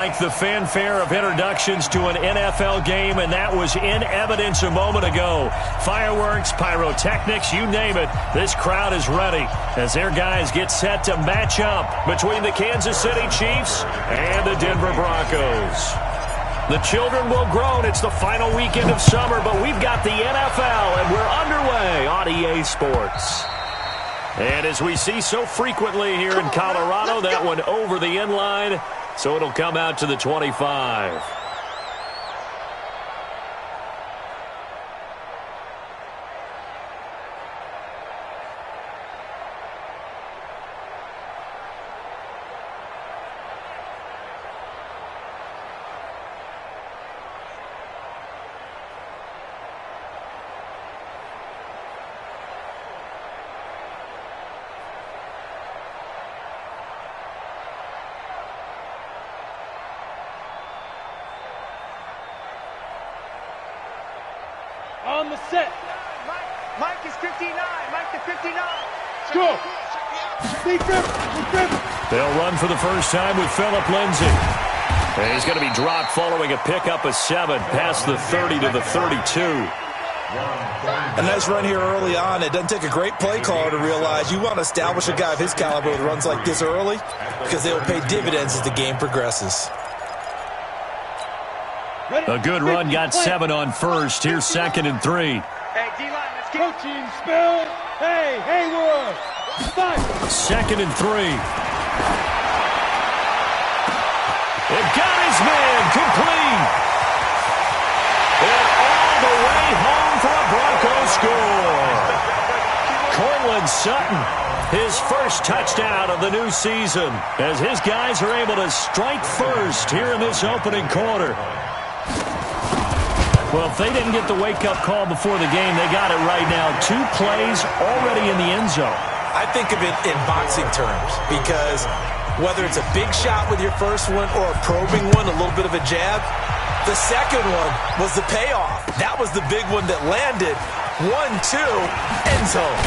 Like the fanfare of introductions to an NFL game, and that was in evidence a moment ago. Fireworks, pyrotechnics, you name it. This crowd is ready as their guys get set to match up between the Kansas City Chiefs and the Denver Broncos. The children will groan. It's the final weekend of summer, but we've got the NFL, and we're underway on EA Sports. And as we see so frequently here in Colorado, that one over the end line. So it'll come out to the 25. On the set. Mike is 59. Mike to 59. Go. Big grip. They'll run for the first time with Phillip Lindsay. And he's going to be dropped following a pickup of 7 past the 30 to the 32. A nice run here early on. It doesn't take a great play caller to realize you want to establish a guy of his caliber that runs like this early because they will pay dividends as the game progresses. A good run, got 7 on first. Here's 2nd and 3. Hey, D-line, let's get Coaching spell. Hey, Haywood. 2nd and 3. It got his man complete. And all the way home for a Broncos score. Cortland Sutton, his first touchdown of the new season, as his guys are able to strike first here in this opening quarter. Well, if they didn't get the wake-up call before the game, they got it right now. 2 plays already in the end zone. I think of it in boxing terms because whether it's a big shot with your first one or a probing one, a little bit of a jab, the second one was the payoff. That was the big one that landed. 1-2, end zone.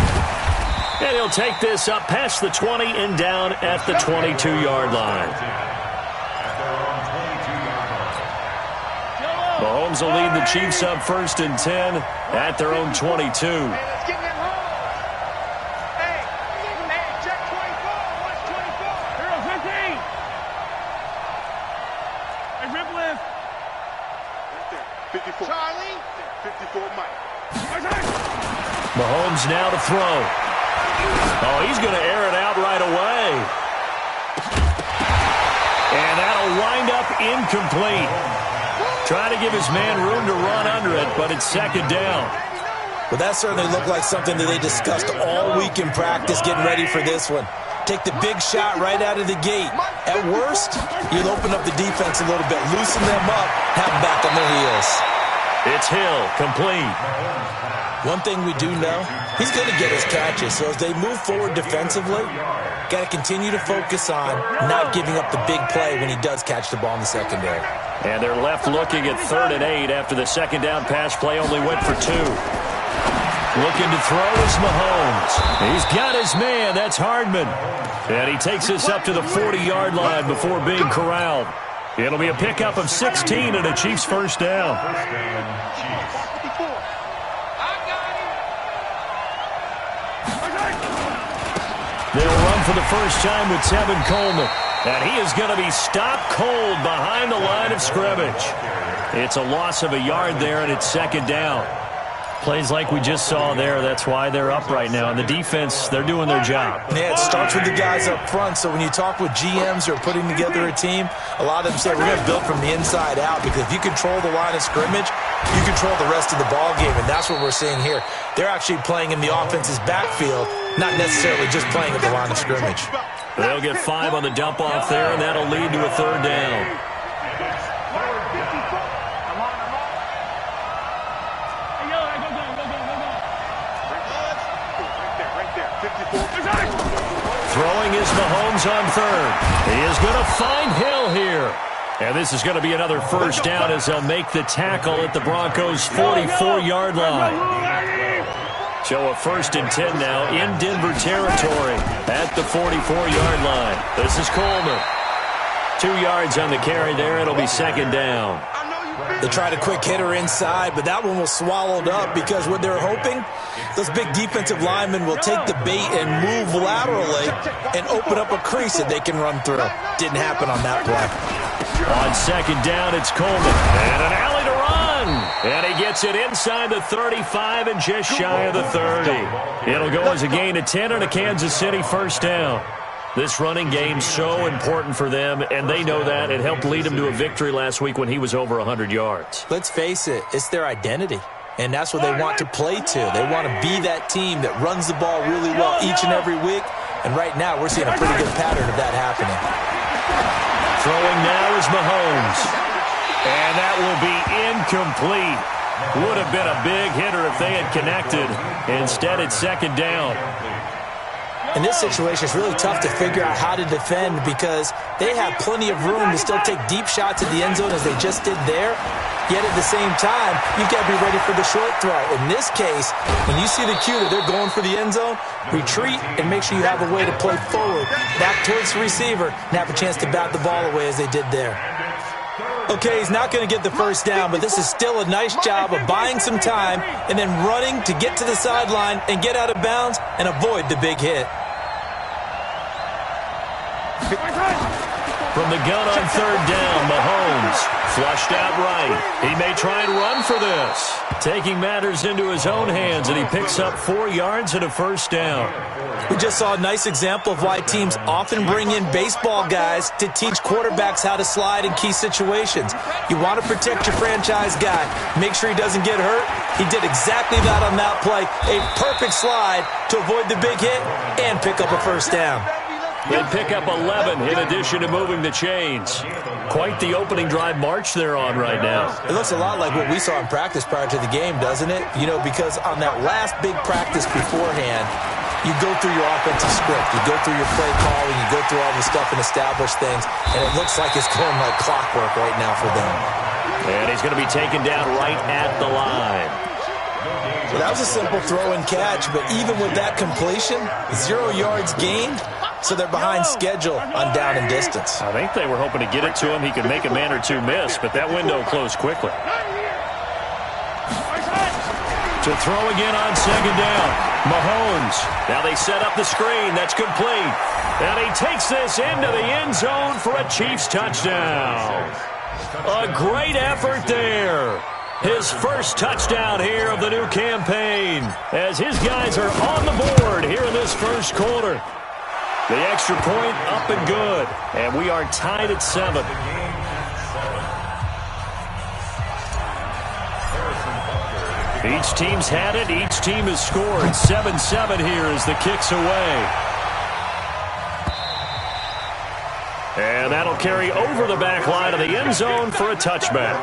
And he'll take this up past the 20 and down at the 22-yard line. Mahomes will lead the Chiefs up 1st and 10 at their own 22. Hey, let's get them home. Hey, check 24. Watch 24. Hero 15. Hey, rip lift. Right there. 54. Charlie. 54, Mike. Mahomes now to throw. Oh, he's going to air it out right away. And that'll wind up incomplete. Trying to give his man room to run under it, but it's 2nd down. Well, that certainly looked like something that they discussed all week in practice getting ready for this one. Take the big shot right out of the gate. At worst, you'll open up the defense a little bit, loosen them up, have them back on their heels. It's Hill, complete. One thing we do know, he's going to get his catches. So as they move forward defensively, got to continue to focus on not giving up the big play when he does catch the ball in the secondary. And they're left looking at 3rd and 8 after the 2nd down pass play only went for 2. Looking to throw is Mahomes. He's got his man. That's Hardman. And he takes this up to the 40-yard line before being corralled. It'll be a pickup of 16 and a Chiefs first down. They'll run for the first time with Tevin Coleman. And he is going to be stopped cold behind the line of scrimmage. It's a loss of a yard there, and it's 2nd down. Plays like we just saw there. That's why they're up right now. And the defense, they're doing their job. Yeah, it starts with the guys up front. So when you talk with GMs who are putting together a team, a lot of them say we're going to build from the inside out, because if you control the line of scrimmage, you control the rest of the ball game. And that's what we're seeing here. They're actually playing in the offense's backfield, not necessarily just playing at the line of scrimmage. They'll get 5 on the dump off there, and that'll lead to a 3rd down. Throwing is Mahomes on 3rd. He is going to find Hill here. And this is going to be another first down as they'll make the tackle at the Broncos' 44-yard line. So a 1st and 10 now in Denver territory at the 44-yard line. This is Coleman. 2 yards on the carry there. It'll be second down. They tried a quick hitter inside, but that one was swallowed up because what they're hoping, those big defensive linemen will take the bait and move laterally and open up a crease that they can run through. Didn't happen on that play. On second down, it's Coleman. And an alley to run. And he gets it inside the 35 and just shy of the 30. It'll go as a gain of 10 and a Kansas City first down. This running game's so important for them, and they know that. It helped lead them to a victory last week when he was over 100 yards. Let's face it, it's their identity, and that's what they want to play to. They want to be that team that runs the ball really well each and every week, and right now we're seeing a pretty good pattern of that happening. Throwing now is Mahomes, and that will be incomplete. Would have been a big hitter if they had connected. Instead, it's second down. In this situation, it's really tough to figure out how to defend because they have plenty of room to still take deep shots at the end zone as they just did there. Yet at the same time, you've got to be ready for the short throw. In this case, when you see the cue that they're going for the end zone, retreat and make sure you have a way to play forward, back towards the receiver, and have a chance to bat the ball away as they did there. Okay, he's not going to get the first down, but this is still a nice job of buying some time and then running to get to the sideline and get out of bounds and avoid the big hit. From the gun on third down, Mahomes flushed out right. He may try and run for this. Taking matters into his own hands, and he picks up 4 yards and a first down. We just saw a nice example of why teams often bring in baseball guys to teach quarterbacks how to slide in key situations. You want to protect your franchise guy. Make sure he doesn't get hurt. He did exactly that on that play. A perfect slide to avoid the big hit and pick up a first down. They pick up 11 in addition to moving the chains. Quite the opening drive march they're on right now. It looks a lot like what we saw in practice prior to the game, doesn't it? You know, because on that last big practice beforehand, you go through your offensive script, you go through your play calling, you go through all the stuff and establish things, and it looks like it's going like clockwork right now for them. And he's going to be taken down right at the line. Well, that was a simple throw and catch, but even with that completion, 0 yards gained, so they're behind schedule on down and distance. I think they were hoping to get it to him. He could make a man or two miss, but that window closed quickly. To throw again on second down. Mahomes. Now they set up the screen. That's complete. And he takes this into the end zone for a Chiefs touchdown. A great effort there. His first touchdown here of the new campaign as his guys are on the board here in this first quarter. The extra point up and good, and we are tied at 7. Each team's had it. Each team has scored. 7-7 here as the kick's away. And that'll carry over the back line of the end zone for a touchback.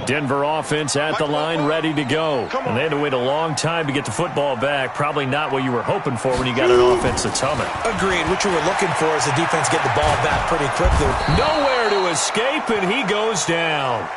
Denver offense at the line, ready to go. And they had to wait a long time to get the football back. Probably not what you were hoping for when you got an offense that's humming. Agreed. What you were looking for is the defense get the ball back pretty quickly. Nowhere to escape, and he goes down.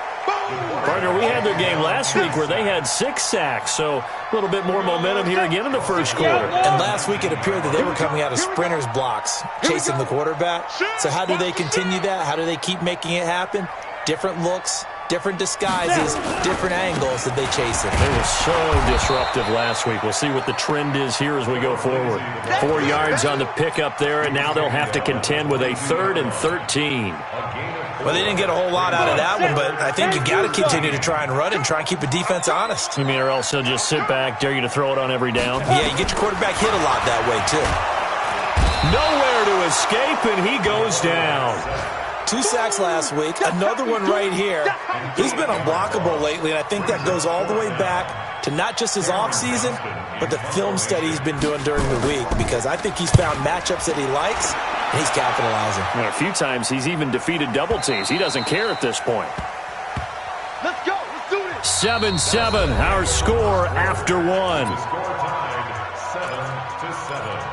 Partner, we had their game last week where they had 6 sacks, so a little bit more momentum here again in the first quarter. And last week it appeared that they were coming out of sprinters blocks, chasing the quarterback. So how do they continue that? How do they keep making it happen? Different looks, different disguises, different angles that they chase it. They were so disruptive last week. We'll see what the trend is here as we go forward. 4 yards on the pickup there, and now they'll have to contend with a 3rd and 13. Well, they didn't get a whole lot out of that one, but I think you got to continue to try and run and try and keep a defense honest. You mean or else they'll just sit back, dare you to throw it on every down? Yeah, you get your quarterback hit a lot that way, too. Nowhere to escape, and he goes down. 2 sacks last week, another one right here. He's been unblockable lately, and I think that goes all the way back to not just his offseason, but the film study he's been doing during the week, because I think he's found matchups that he likes, and he's capitalizing. And a few times he's even defeated double teams. He doesn't care at this point. Let's go. Let's do this. 7-7, our score after 1. 7-7.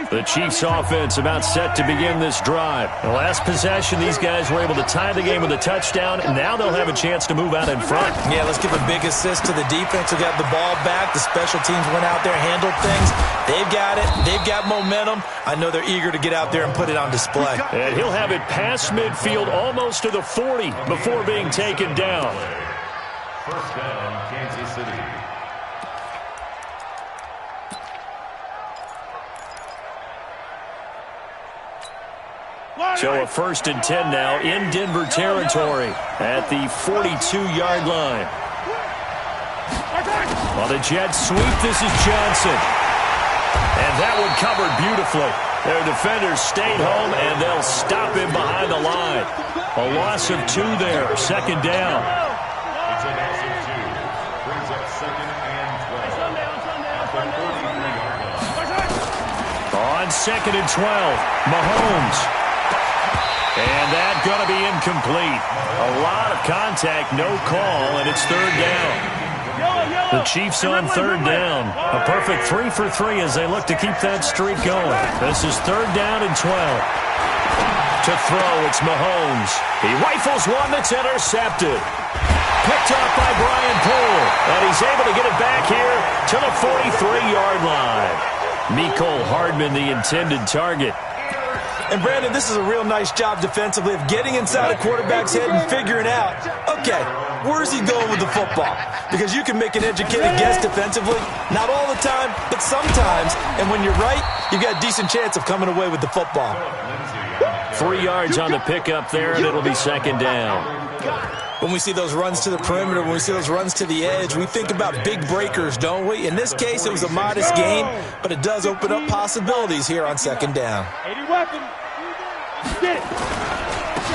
The Chiefs offense about set to begin this drive. The last possession, these guys were able to tie the game with a touchdown, and now they'll have a chance to move out in front. Yeah, let's give a big assist to the defense who got the ball back. The special teams went out there, handled things. They've got it. They've got momentum. I know they're eager to get out there and put it on display. And he'll have it past midfield, almost to the 40, before being taken down. First down, Kansas City. So a 1st and 10 now in Denver territory at the 42-yard line. On the jet sweep, this is Johnson. And that one covered beautifully. Their defenders stayed home, and they'll stop him behind the line. A loss of 2 there, 2nd down. It's a loss of 2. Brings up 2nd and 12. At the 43-yard line. On 2nd and 12, Mahomes. And that's going to be incomplete. A lot of contact, no call, and it's 3rd down. The Chiefs on 3rd down. A perfect 3 for 3 as they look to keep that streak going. This is 3rd down and 12. To throw, it's Mahomes. He rifles one that's intercepted. Picked up by Brian Poole. And he's able to get it back here to the 43-yard line. Mecole Hardman, the intended target. And, Brandon, this is a real nice job defensively of getting inside a quarterback's head and figuring out, okay, where's he going with the football? Because you can make an educated guess defensively. Not all the time, but sometimes. And when you're right, you've got a decent chance of coming away with the football. 3 yards on the pickup there, and it'll be 2nd down. When we see those runs to the perimeter, when we see those runs to the edge, we think about big breakers, don't we? In this case, it was a modest gain, but it does open up possibilities here on 2nd down. 80 weapon.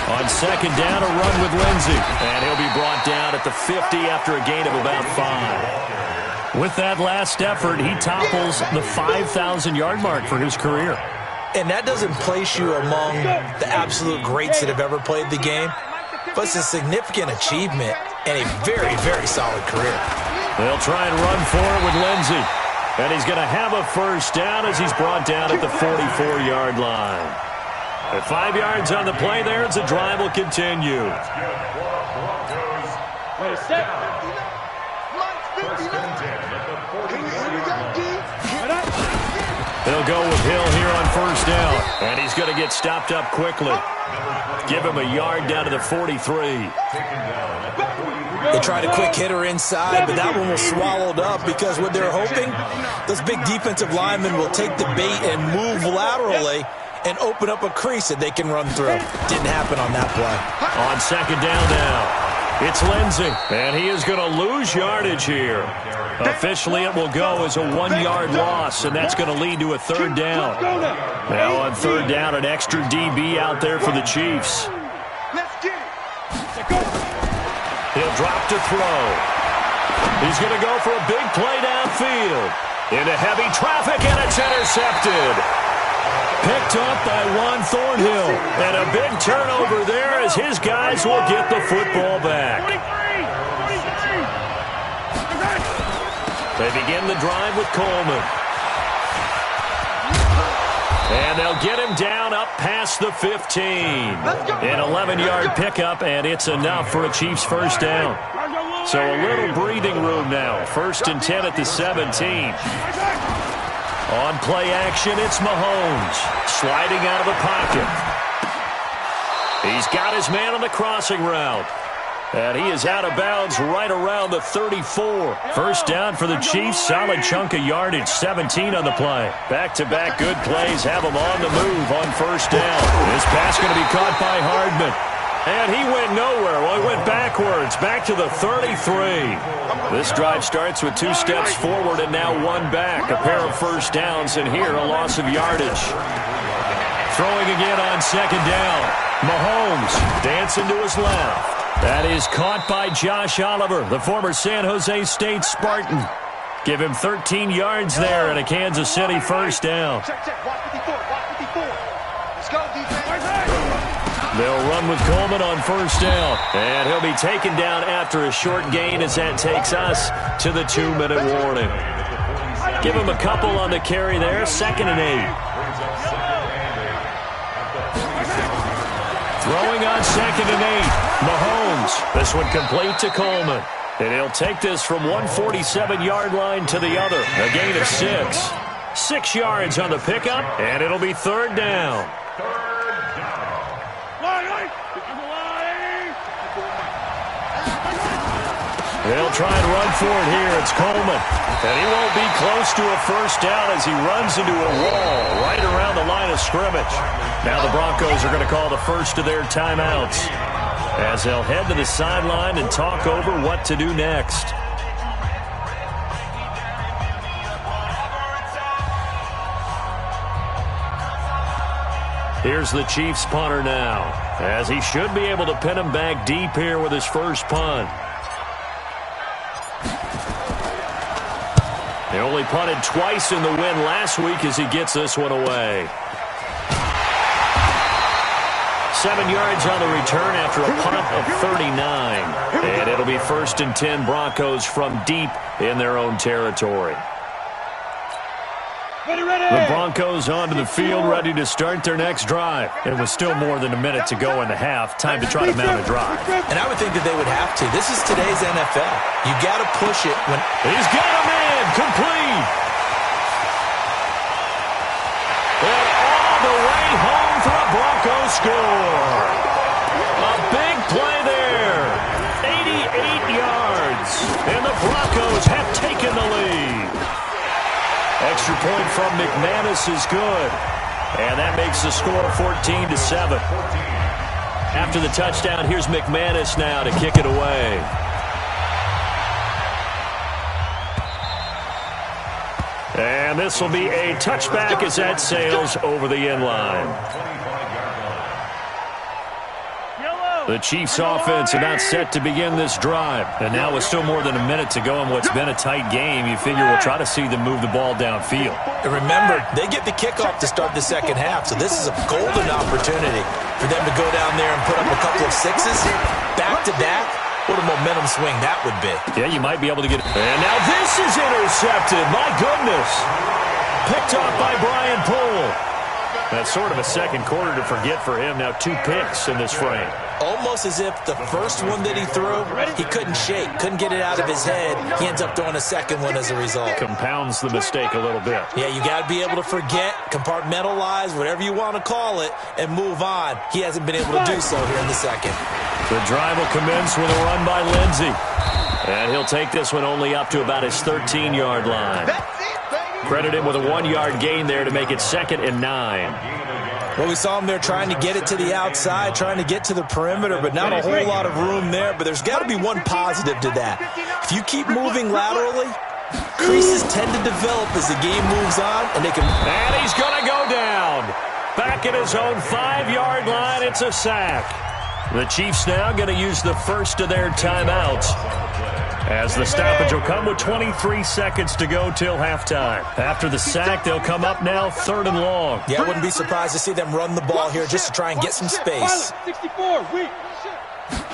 On 2nd down, a run with Lindsey. And he'll be brought down at the 50 after a gain of about 5. With that last effort, he topples the 5,000-yard mark for his career. And that doesn't place you among the absolute greats that have ever played the game, but it's a significant achievement and a very, very solid career. They'll try and run for it with Lindsey. And he's going to have a 1st down as he's brought down at the 44-yard line. At 5 yards on the play there, as the drive will continue. They'll go with Hill here on 1st down. And he's going to get stopped up quickly. Give him a yard down to the 43. They tried a quick hitter inside, but that one was swallowed up because what they're hoping, those big defensive linemen will take the bait and move laterally and open up a crease that they can run through. Didn't happen on that play. On 2nd down now, it's Lindsey, and he is going to lose yardage here. Officially, it will go as a 1-yard loss, and that's going to lead to a 3rd down. Now on 3rd down, an extra DB out there for the Chiefs. He'll drop to throw. He's going to go for a big play downfield. Into heavy traffic, and it's intercepted. Picked up by Juan Thornhill. And a big turnover there as his guys will get the football back. They begin the drive with Coleman. And they'll get him down up past the 15. An 11-yard pickup, and it's enough for a Chiefs 1st down. So a little breathing room now. 1st and 10 at the 17. On play action, it's Mahomes. Sliding out of the pocket. He's got his man on the crossing route. And he is out of bounds right around the 34. 1st down for the Chiefs. Solid chunk of yardage. 17 on the play. Back-to-back good plays have him on the move on 1st down. This pass going to be caught by Hardman. And he went nowhere. Well, he went backwards. Back to the 33. This drive starts with 2 steps forward and now 1 back. A pair of 1st downs, and here a loss of yardage. Throwing again on 2nd down. Mahomes dancing to his left. That is caught by Josh Oliver, the former San Jose State Spartan. Give him 13 yards there and a Kansas City 1st down. They'll run with Coleman on 1st down. And he'll be taken down after a short gain as that takes us to the 2-minute warning. Give him a couple on the carry there. 2nd and 8. second and 8 at the 37-yard line. Throwing on 2nd and 8. Mahomes. This one complete to Coleman. And he'll take this from 147-yard line to the other. A gain of 6. 6 yards on the pickup, and it'll be 3rd down. They'll try and run for it here. It's Coleman. And he won't be close to a first down as he runs into a wall right around the line of scrimmage. Now the Broncos are going to call the first of their timeouts as they'll head to the sideline and talk over what to do next. Here's the Chiefs punter now, as he should be able to pin him back deep here with his first punt. They only punted twice in the win last week as he gets this one away. 7 yards on the return after a punt of 39. And it'll be 1st and 10 Broncos from deep in their own territory. The Broncos onto the field, ready to start their next drive. And with still more than a minute to go in the half, time to try to mount a drive. And I would think that they would have to. This is today's NFL. You got to push it when... He's got a man complete. And all the way home for a Broncos score. A big play there. 88 yards. And the Broncos have taken the lead. Extra point from McManus is good. And that makes the score 14-7. After the touchdown, here's McManus now to kick it away. And this will be a touchback as that sails over the end line. The Chiefs offense about set to begin this drive. And now with still more than a minute to go in what's been a tight game, you figure we'll try to see them move the ball downfield. And remember, they get the kickoff to start the second half, so this is a golden opportunity for them to go down there and put up a couple of sixes back-to-back. What a momentum swing that would be. Yeah, you might be able to get it. And now this is intercepted. My goodness. Picked off by Brian Poole. That's sort of a second quarter to forget for him. Now 2 picks in this frame. Almost as if the first one that he threw, he couldn't shake, couldn't get it out of his head. He ends up throwing a second one as a result. Compounds the mistake a little bit. Yeah, you got to be able to forget, compartmentalize, whatever you want to call it, and move on. He hasn't been able to do so here in the second. The drive will commence with a run by Lindsey. And he'll take this one only up to about his 13-yard line. Credit him with a 1-yard gain there to make it 2nd and 9. Well, we saw him there trying to get it to the outside, trying to get to the perimeter, but not a whole lot of room there. But there's got to be one positive to that. If you keep moving laterally, creases tend to develop as the game moves on, and they can... And he's going to go down. Back at his own 5-yard line, it's a sack. The Chiefs now going to use the first of their timeouts, as the stoppage will come with 23 seconds to go till halftime. After the sack, they'll come up now 3rd and long. Yeah, I wouldn't be surprised to see them run the ball here just to try and get some space. 64, weak.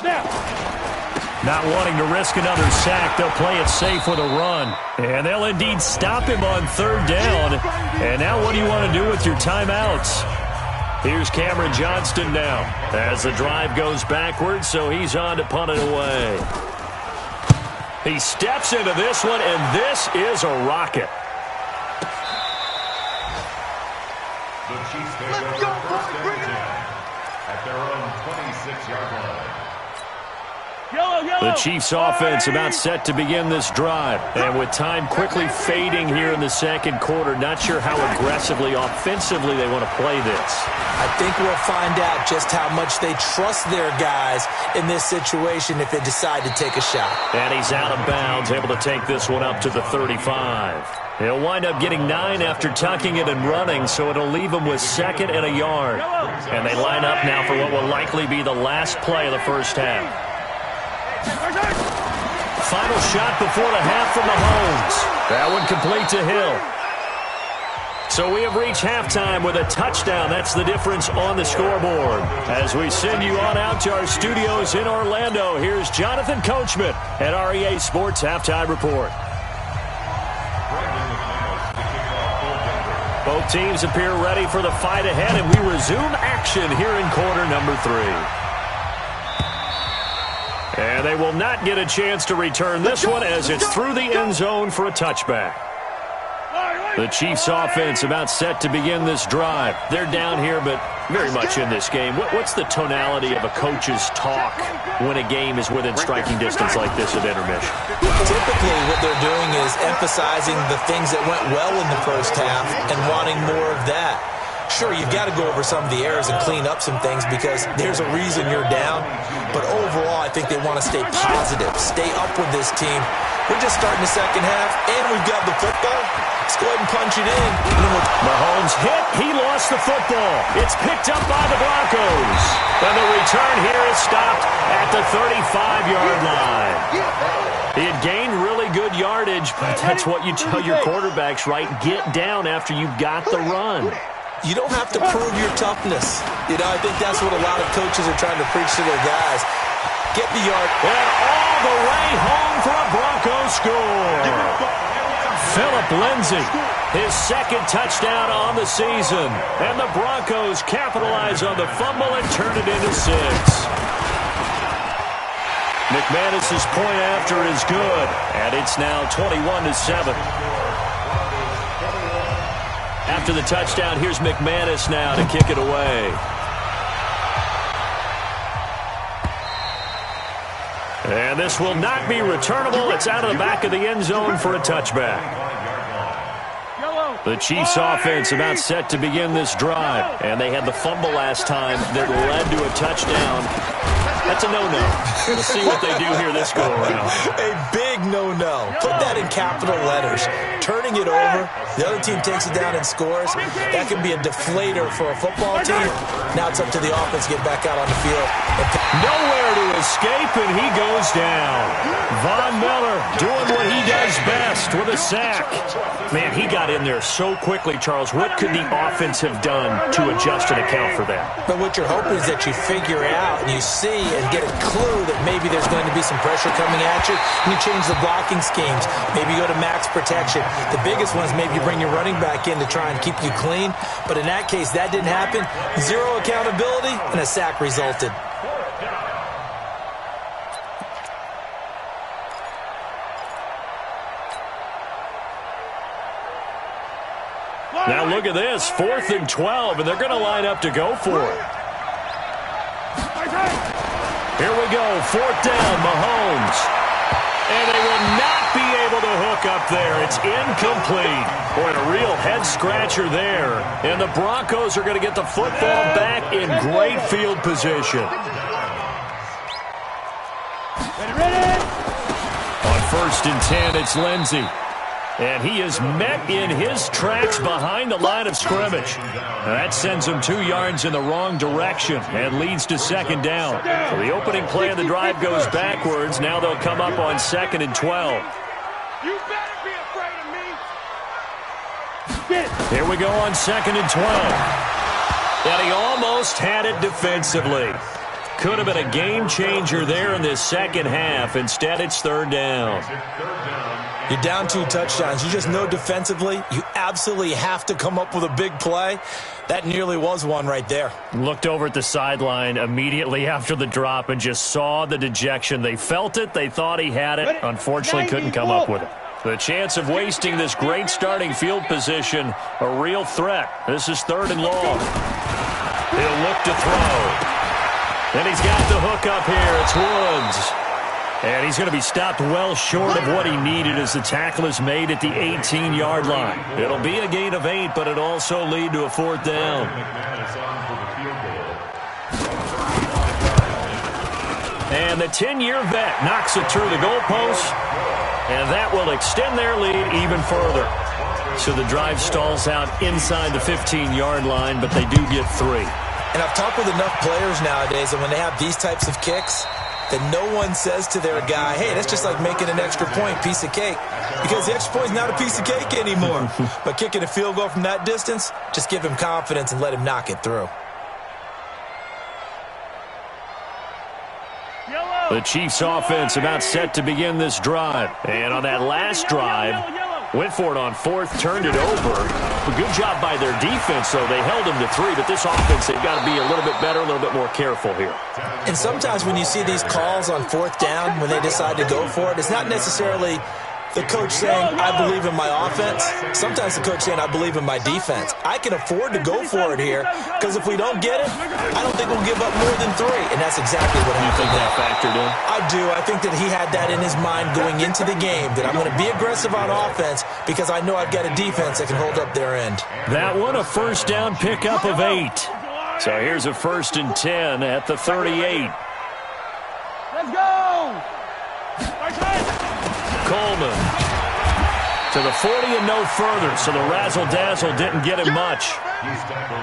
Now. Not wanting to risk another sack, they'll play it safe with a run. And they'll indeed stop him on 3rd down. And now what do you want to do with your timeouts? Here's Cameron Johnston now as the drive goes backwards, so he's on to punt it away. He steps into this one, and this is a rocket. The Chiefs take over 1st and 10 at their own 26-yard line. The Chiefs offense about set to begin this drive. And with time quickly fading here in the second quarter, not sure how aggressively, offensively they want to play this. I think we'll find out just how much they trust their guys in this situation if they decide to take a shot. And he's out of bounds, able to take this one up to the 35. He'll wind up getting 9 after tucking it and running, so it'll leave him with 2nd and a yard. And they line up now for what will likely be the last play of the first half. Final shot before the half from Mahomes. That one complete to Hill. So we have reached halftime with a touchdown. That's the difference on the scoreboard. As we send you on out to our studios in Orlando, here's Jonathan Coachman at REA Sports Halftime Report. Both teams appear ready for the fight ahead, and we resume action here in quarter number 3. And they will not get a chance to return this one as it's through the end zone for a touchback. The Chiefs offense about set to begin this drive. They're down here, but very much in this game. What's the tonality of a coach's talk when a game is within striking distance like this at intermission? Typically what they're doing is emphasizing the things that went well in the first half and wanting more of that. Sure, you've got to go over some of the errors and clean up some things because there's a reason you're down. But overall, I think they want to stay positive, stay up with this team. We're just starting the second half, and we've got the football. Let's go ahead and punch it in. Mahomes hit. He lost the football. It's picked up by the Broncos. And the return here is stopped at the 35-yard line. He had gained really good yardage, but that's what you tell your quarterbacks, right? Get down after you've got the run. You don't have to prove your toughness. You know, I think that's what a lot of coaches are trying to preach to their guys. Get the yard. And all the way home for a Broncos score. Phillip Lindsay, his second touchdown on the season. And the Broncos capitalize on the fumble and turn it into 6. McManus's point after is good. And it's now 21-7. After the touchdown, here's McManus now to kick it away. And this will not be returnable. It's out of the back of the end zone for a touchback. The Chiefs offense about set to begin this drive. And they had the fumble last time that led to a touchdown. That's a no-no. We'll see what they do here this go-around. A big no-no. Put that in capital letters. Turning it over, the other team takes it down and scores. That can be a deflator for a football team. Now it's up to the offense to get back out on the field. Nowhere to escape, and he goes down. Von Miller doing what he does best with a sack. Man, he got in there so quickly, Charles. What could the offense have done to adjust and account for that? But what you're hoping is that you figure out and you see and get a clue that maybe there's going to be some pressure coming at you, and you change the blocking schemes. Maybe you go to max protection. The biggest one is maybe you bring your running back in to try and keep you clean. But in that case, that didn't happen. Zero accountability, and a sack resulted. Now look at this, 4th and 12, and they're going to line up to go for it. Here we go, 4th down, Mahomes. And they will not be able to hook up there. It's incomplete. Boy, a real head-scratcher there. And the Broncos are going to get the football back in great field position. On 1st and 10, it's Lindsay. And he is met in his tracks behind the line of scrimmage. That sends him 2 yards in the wrong direction and leads to 2nd down. So the opening play of the drive goes backwards. Now they'll come up on 2nd and 12. You better be afraid of me. Here we go on 2nd and 12. And he almost had it defensively. Could have been a game changer there in this second half. Instead, it's 3rd down. You're down 2 touchdowns. You just know defensively you absolutely have to come up with a big play. That nearly was one right there. Looked over at the sideline immediately after the drop and just saw the dejection. They felt it. They thought he had it. Unfortunately, couldn't come up with it. The chance of wasting this great starting field position, a real threat. This is 3rd and long. He'll look to throw. And he's got the hook up here. It's Woods. And he's going to be stopped well short of what he needed as the tackle is made at the 18-yard line. It'll be a gain of 8, but it'll also lead to a 4th down. And the 10-year vet knocks it through the goalpost, and that will extend their lead even further. So the drive stalls out inside the 15-yard line, but they do get 3. And I've talked with enough players nowadays, and when they have these types of kicks, that no one says to their guy, hey, that's just like making an extra point, piece of cake. Because the extra point is not a piece of cake anymore. But kicking a field goal from that distance, just give him confidence and let him knock it through. The Chiefs offense about set to begin this drive. And on that last drive, Went for it on fourth, turned it over. A good job by their defense, though. They held them to 3, but this offense, they've got to be a little bit better, a little bit more careful here. And sometimes when you see these calls on fourth down, when they decide to go for it, it's not necessarily the coach saying, I believe in my offense. Sometimes the coach saying, I believe in my defense. I can afford to go for it here because if we don't get it, I don't think we'll give up more than 3. And that's exactly what happened. You think that factored in? I do. I think that he had that in his mind going into the game, that I'm going to be aggressive on offense because I know I've got a defense that can hold up their end. That one, a first down pickup of 8. So here's a 1st and 10 at the 38. Let's go! Coleman to the 40 and no further, so the razzle-dazzle didn't get him much.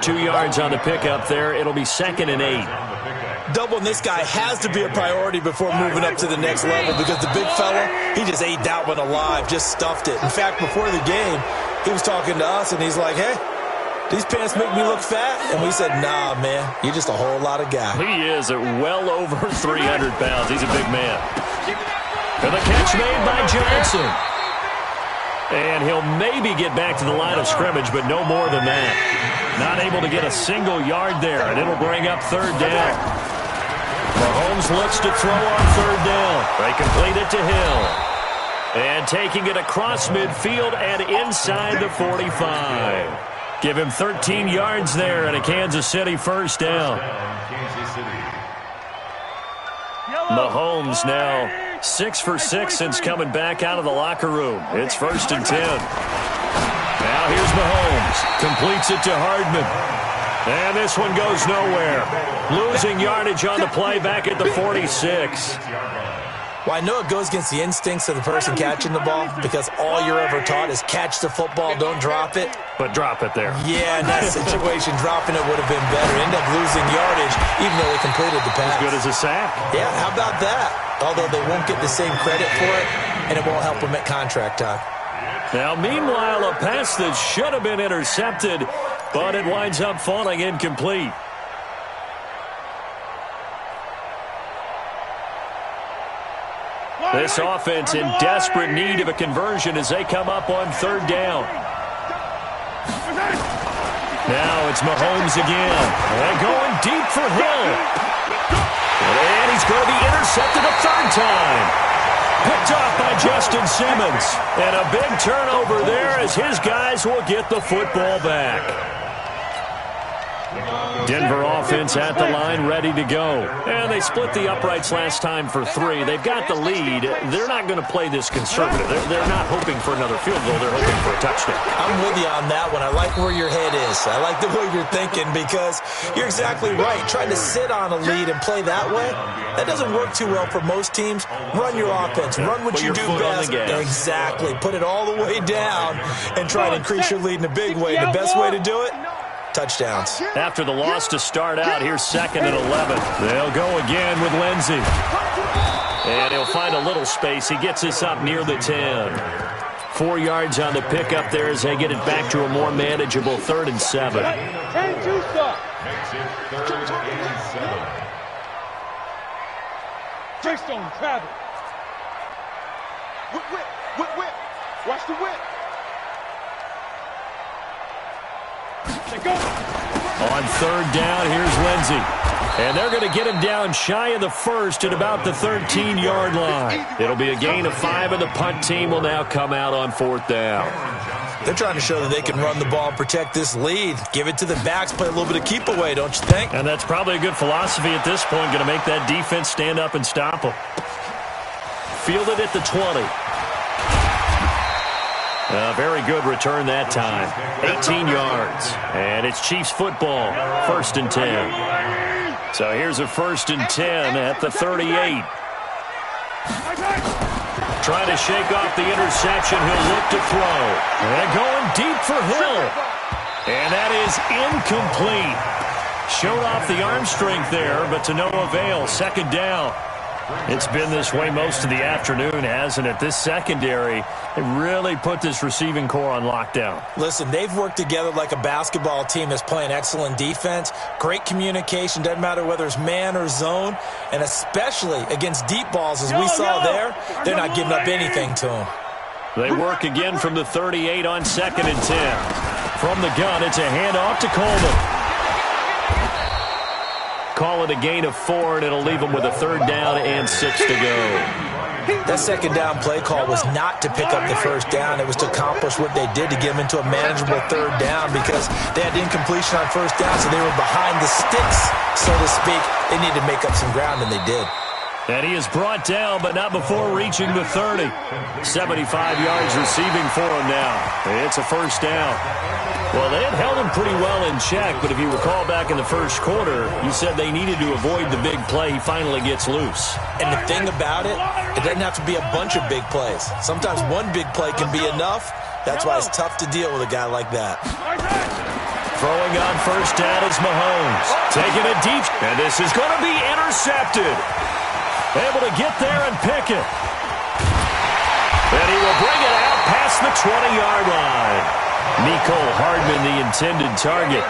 2 yards on the pickup there. It'll be 2nd and 8. Doubling this guy has to be a priority before moving up to the next level because the big fella, he just ate that one alive, just stuffed it. In fact, before the game, he was talking to us, and he's like, hey, these pants make me look fat? And we said, nah, man, you're just a whole lot of guy. He is at well over 300 pounds. He's a big man. And the catch made by Johnson. And he'll maybe get back to the line of scrimmage, but no more than that. Not able to get a single yard there, and it'll bring up 3rd down. Mahomes looks to throw on 3rd down. They complete it to Hill. And taking it across midfield and inside the 45. Give him 13 yards there and a Kansas City 1st down. Mahomes now 6 for 6 since coming back out of the locker room. It's 1st and 10. Now here's Mahomes. Completes it to Hardman. And this one goes nowhere. Losing yardage on the play back at the 46. Well, I know it goes against the instincts of the person catching the ball because all you're ever taught is catch the football, don't drop it. But drop it there. Yeah, in that situation, dropping it would have been better. End up losing yardage, even though they completed the pass. As good as a sack. Yeah, how about that? Although they won't get the same credit for it, and it won't help them at contract time. Now, meanwhile, a pass that should have been intercepted, but it winds up falling incomplete. This offense in desperate need of a conversion as they come up on 3rd down. Now it's Mahomes again. And going deep for Hill. And he's going to be intercepted a 3rd time. Picked off by Justin Simmons. And a big turnover there as his guys will get the football back. Denver offense at the line, ready to go. And they split the uprights last time for 3. They've got the lead. They're not going to play this conservative. They're not hoping for another field goal. They're hoping for a touchdown. I'm with you on that one. I like where your head is. I like the way you're thinking because you're exactly right. Trying to sit on a lead and play that way, that doesn't work too well for most teams. Run your offense. Run what you do best. Exactly. Put it all the way down and try to increase your lead in a big way. The best way to do it? Touchdowns. After the loss to start out, here's 2nd and 11. They'll go again with Lindsey. And he'll find a little space. He gets us up near the 10. 4 yards on the pickup there as they get it back to a more manageable 3rd and 7. And 2 stop. Makes it 3rd and 7. Keystone travel. Whip, whip, whip, whip. Watch the whip. On 3rd down, here's Lindsey. And they're going to get him down shy of the 1st at about the 13-yard line. It'll be a gain of 5, and the punt team will now come out on 4th down. They're trying to show that they can run the ball and protect this lead. Give it to the backs, play a little bit of keep away, don't you think? And that's probably a good philosophy at this point, going to make that defense stand up and stop them. Fielded at the 20. A very good return that time. 18 yards. And it's Chiefs football. 1st and 10. So here's a 1st and 10 at the 38. Trying to shake off the interception. He'll look to throw. And going deep for Hill. And that is incomplete. Showed off the arm strength there, but to no avail. 2nd down. It's been this way most of the afternoon, hasn't it? This secondary, it really put this receiving core on lockdown. Listen, they've worked together like a basketball team that's playing excellent defense. Great communication, doesn't matter whether it's man or zone, and especially against deep balls as we saw there, they're not giving up anything to them. They work again from the 38 on 2nd and 10. From the gun, it's a handoff to Coleman. Call it a gain of 4, and it'll leave them with a 3rd down and 6 to go. That 2nd down play call was not to pick up the 1st down. It was to accomplish what they did to get them into a manageable 3rd down because they had incompletion on 1st down, so they were behind the sticks, so to speak. They needed to make up some ground, and they did. And he is brought down, but not before reaching the 30. 75 yards receiving for him now. It's a 1st down. Well, they had held him pretty well in check, but if you recall back in the 1st quarter, you said they needed to avoid the big play. He finally gets loose. And the thing about it doesn't have to be a bunch of big plays. Sometimes one big play can be enough. That's why it's tough to deal with a guy like that. Throwing on 1st down is Mahomes. Taking it deep, and this is going to be intercepted. Able to get there and pick it. And he will bring it out past the 20-yard line. Mecole Hardman, the intended target.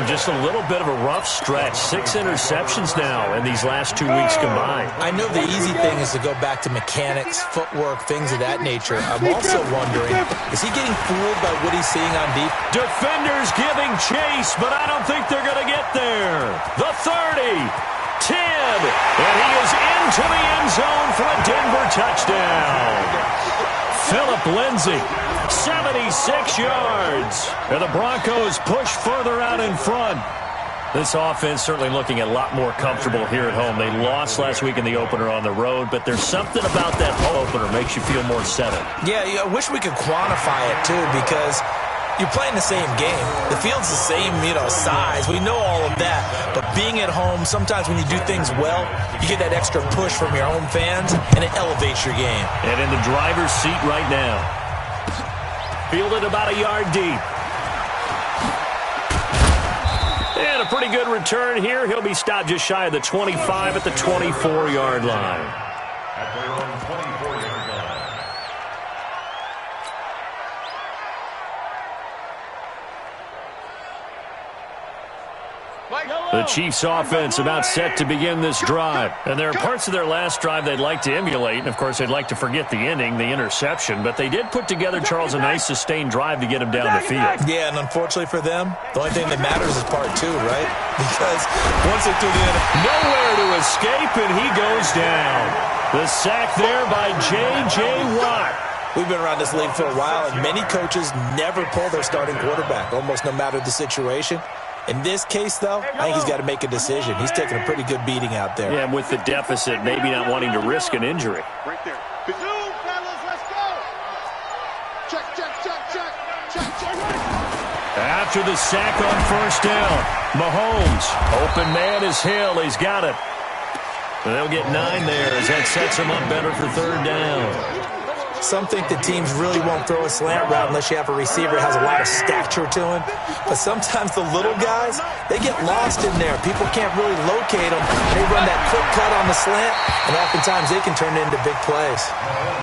Just a little bit of a rough stretch. 6 interceptions now in these last 2 weeks combined. I know the easy thing is to go back to mechanics, footwork, things of that nature. I'm also wondering, is he getting fooled by what he's seeing on deep? Defenders giving chase, but I don't think they're going to get there. The 30. 10, and he is into the end zone for a Denver touchdown. Phillip Lindsay, 76 yards. And the Broncos push further out in front. This offense certainly looking a lot more comfortable here at home. They lost last week in the opener on the road, but there's something about that home opener makes you feel more settled. Yeah, I wish we could quantify it, too, because you're playing the same game. The field's the same, size. We know all of that. But being at home, sometimes when you do things well, you get that extra push from your home fans, and it elevates your game. And in the driver's seat right now. Fielded about a yard deep. And a pretty good return here. He'll be stopped just shy of the 25 at the 24-yard line. At their own 24-yard line. The Chiefs offense about set to begin this drive. And there are parts of their last drive they'd like to emulate. And, of course, they'd like to forget the ending, the interception. But they did put together, Charles, a nice sustained drive to get him down the field. Yeah, and unfortunately for them, the only thing that matters is part 2, right? Because once they threw the end, nowhere to escape, and he goes down. The sack there by J.J. Watt. We've been around this league for a while, and many coaches never pull their starting quarterback, almost no matter the situation. In this case, though, I think he's got to make a decision. He's taking a pretty good beating out there. Yeah, with the deficit, maybe not wanting to risk an injury. Right there. Fellas, let's go. Check. After the sack on 1st down, Mahomes, open man is Hill. He's got it. They'll get 9 there as that sets him up better for 3rd down. Some think the teams really won't throw a slant route unless you have a receiver that has a lot of stature to him. But sometimes the little guys, they get lost in there. People can't really locate them. They run that quick cut on the slant, and oftentimes they can turn it into big plays.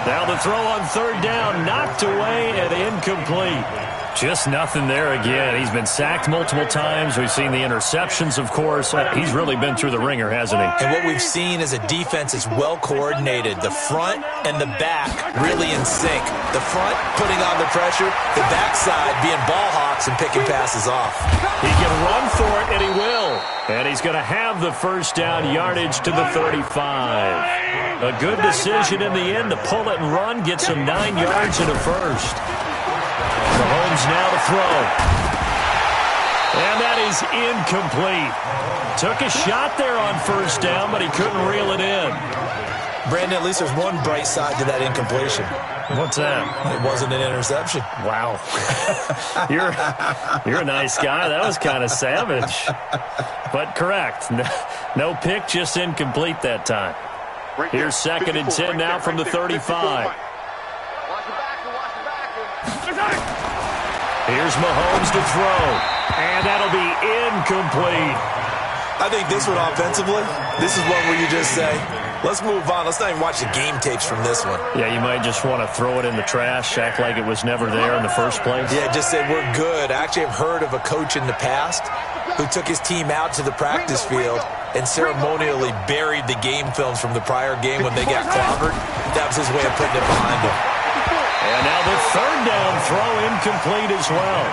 Now the throw on 3rd down, knocked away and incomplete. Just nothing there again. He's been sacked multiple times. We've seen the interceptions, of course. He's really been through the ringer, hasn't he? And what we've seen is a defense is well coordinated. The front and the back really in sync. The front putting on the pressure, the backside being ball hawks and picking passes off. He can run for it, and he will. And he's going to have the 1st down yardage to the 35. A good decision in the end to pull it and run, get some 9 yards in a 1st. Mahomes now to throw. And that is incomplete. Took a shot there on 1st down, but he couldn't reel it in. Brandon, at least there's one bright side to that incompletion. What's that? It wasn't an interception. Wow. You're a nice guy. That was kind of savage. But correct. No pick, just incomplete that time. Here's 2nd and 10 now from the 35. Here's Mahomes to throw, and that'll be incomplete. I think this one offensively, this is one where you just say, let's move on. Let's not even watch the game tapes from this one. Yeah, you might just want to throw it in the trash, act like it was never there in the first place. Yeah, just say we're good. I actually have heard of a coach in the past who took his team out to the practice field and ceremonially buried the game films from the prior game when they got clobbered. That was his way of putting it behind them. And now the third down throw incomplete as well.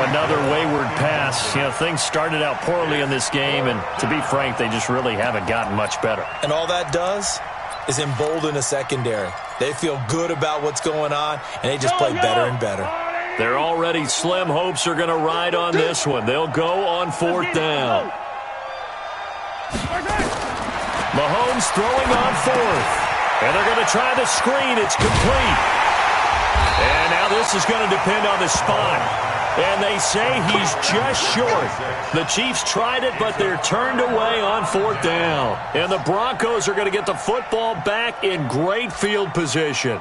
Another wayward pass. You know, things started out poorly in this game, and to be frank, they just really haven't gotten much better. And all that does is embolden a secondary. They feel good about what's going on, and they just play better and better. They're already slim hopes are going to ride on this one. They'll go on fourth down. Mahomes throwing on fourth. And they're going to try the screen. It's complete. And now this is going to depend on the spot. And they say he's just short. The Chiefs tried it, but they're turned away on fourth down. And the Broncos are going to get the football back in great field position.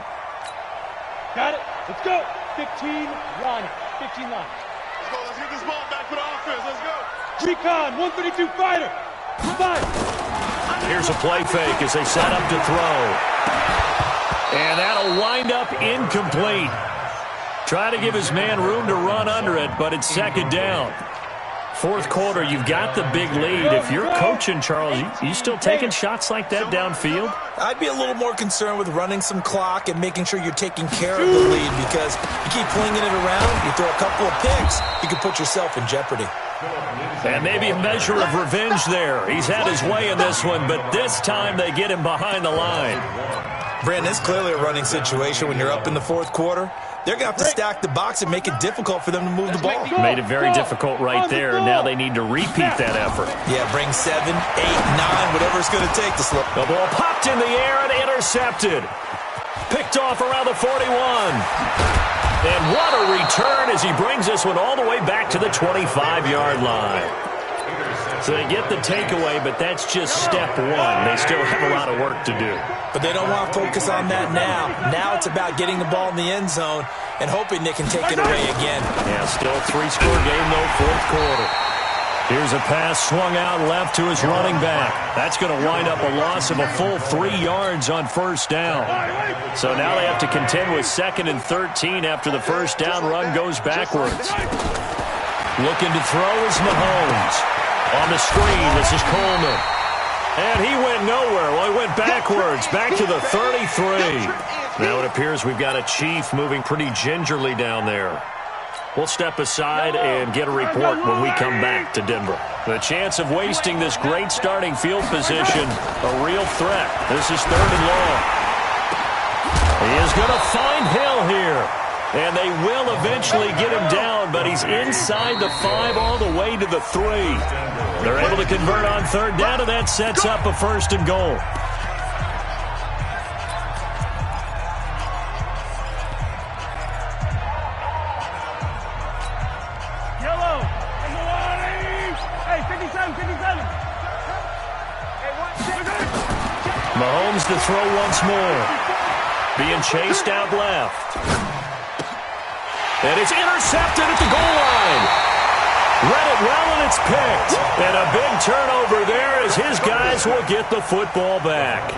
Got it. Let's go. 15 line. 15 line. Let's go. Let's get this ball back for the offense. Let's go. Recon, 132 fighter. 5. Here's a play fake as they set up to throw. And that'll wind up incomplete. Try to give his man room to run under it, but it's second down. Fourth quarter, you've got the big lead. If you're coaching, Charles, you still taking shots like that downfield? I'd be a little more concerned with running some clock and making sure you're taking care of the lead, because you keep flinging it around, you throw a couple of picks, you can put yourself in jeopardy. And maybe a measure of revenge there. He's had his way in this one, but this time they get him behind the line. Brandon, it's clearly a running situation when you're up in the fourth quarter. They're going to have to stack the box and make it difficult for them to move the ball. Made it very difficult right there. Now they need to repeat that effort. Yeah, bring 7, 8, 9, whatever it's going to take to slow. The ball popped in the air and intercepted. Picked off around the 41. And what a return as he brings this one all the way back to the 25-yard line. So they get the takeaway, but that's just step one. They still have a lot of work to do. But they don't want to focus on that now. Now it's about getting the ball in the end zone and hoping they can take it away again. Yeah, still a 3-score game, though, fourth quarter. Here's a pass swung out left to his running back. That's going to wind up a loss of a full 3 yards on first down. So now they have to contend with 2nd and 13 after the first down run goes backwards. Looking to throw is Mahomes. On the screen, this is Coleman. And he went nowhere. Well, he went backwards, back to the 33. Now it appears we've got a Chief moving pretty gingerly down there. We'll step aside and get a report when we come back to Denver. The chance of wasting this great starting field position, a real threat. This is 3rd and long. He is going to find Hill here. And they will eventually get him down, but he's inside the 5 all the way to the 3. They're able to convert on 3rd down, and that sets up a 1st and goal. Yellow. Hey, 57, 57. Mahomes to throw once more. Being chased out left. And it's intercepted at the goal line. Read it well, and it's picked. And a big turnover there as his guys will get the football back.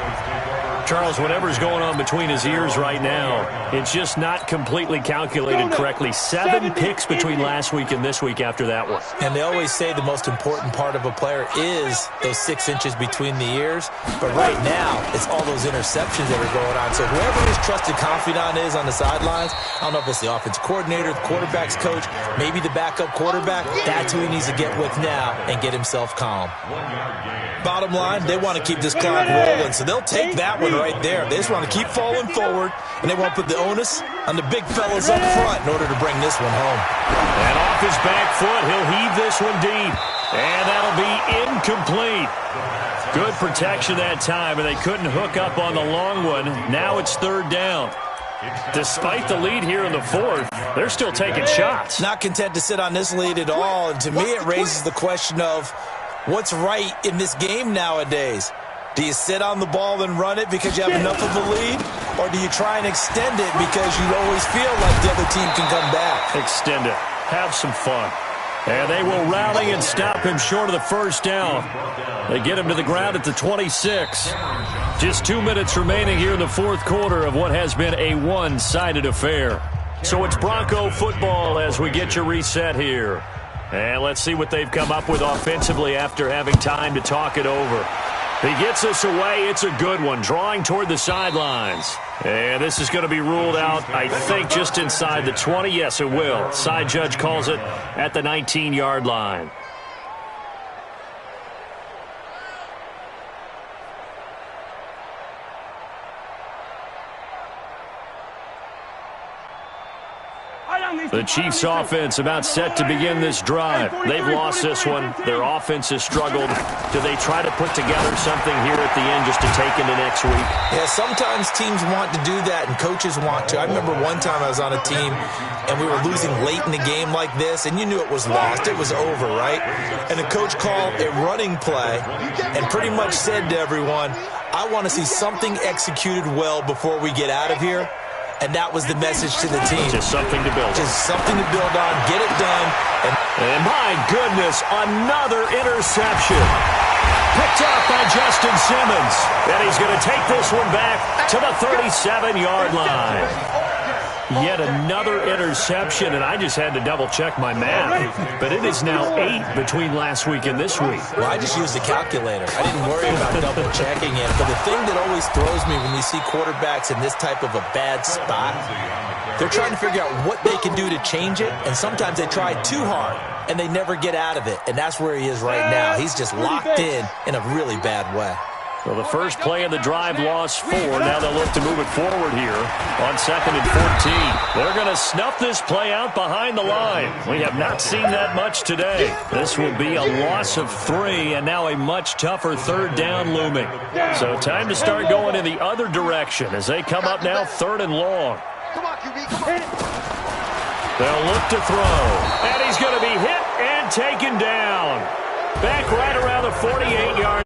Charles, whatever's going on between his ears right now, it's just not completely calculated correctly. 7 picks between last week and this week after that one. And they always say the most important part of a player is those 6 inches between the ears. But right now, it's all those interceptions that are going on. So whoever his trusted confidant is on the sidelines, I don't know if it's the offensive coordinator, the quarterback's coach, maybe the backup quarterback, that's who he needs to get with now and get himself calm. Bottom line, they want to keep this clock rolling, so they'll take that one right there. They just want to keep falling forward, and they want to put the onus on the big fellas up front in order to bring this one home. And off his back foot, he'll heave this one deep. And that'll be incomplete. Good protection that time, and they couldn't hook up on the long one. Now it's 3rd down. Despite the lead here in the 4th, they're still taking shots. Not content to sit on this lead at all, and to me it raises the question of what's right in this game nowadays. Do you sit on the ball and run it because you have enough of a lead? Or do you try and extend it because you always feel like the other team can come back? Extend it. Have some fun. And they will rally and stop him short of the first down. They get him to the ground at the 26. Just 2 minutes remaining here in the 4th quarter of what has been a one-sided affair. So it's Bronco football as we get you reset here. And let's see what they've come up with offensively after having time to talk it over. He gets us away. It's a good one, drawing toward the sidelines. And this is going to be ruled out, I think, just inside the 20. Yes, it will. Side judge calls it at the 19-yard line. The Chiefs' offense about set to begin this drive. They've lost this one. Their offense has struggled. Do they try to put together something here at the end just to take into next week? Yeah, sometimes teams want to do that and coaches want to. I remember one time I was on a team and we were losing late in the game like this, and you knew it was lost. It was over, right? And the coach called a running play and pretty much said to everyone, I want to see something executed well before we get out of here. And that was the message to the team. Just something to build on. Just something to build on. Get it done. And my goodness, another interception. Picked off by Justin Simmons. And he's going to take this one back to the 37-yard line. Yet another interception, and I just had to double-check my math. But it is now 8 between last week and this week. Well, I just used the calculator. I didn't worry about double-checking it. But the thing that always throws me when you see quarterbacks in this type of a bad spot, they're trying to figure out what they can do to change it, and sometimes they try too hard, and they never get out of it. And that's where he is right now. He's just locked in a really bad way. Well, the first play of the drive lost 4. Now they'll look to move it forward here on 2nd and 14. They're going to snuff this play out behind the line. We have not seen that much today. This will be a loss of 3, and now a much tougher 3rd down looming. So time to start going in the other direction as they come up now 3rd and long. Come on, QB, come on. They'll look to throw, and he's going to be hit and taken down. Back right around the 48-yard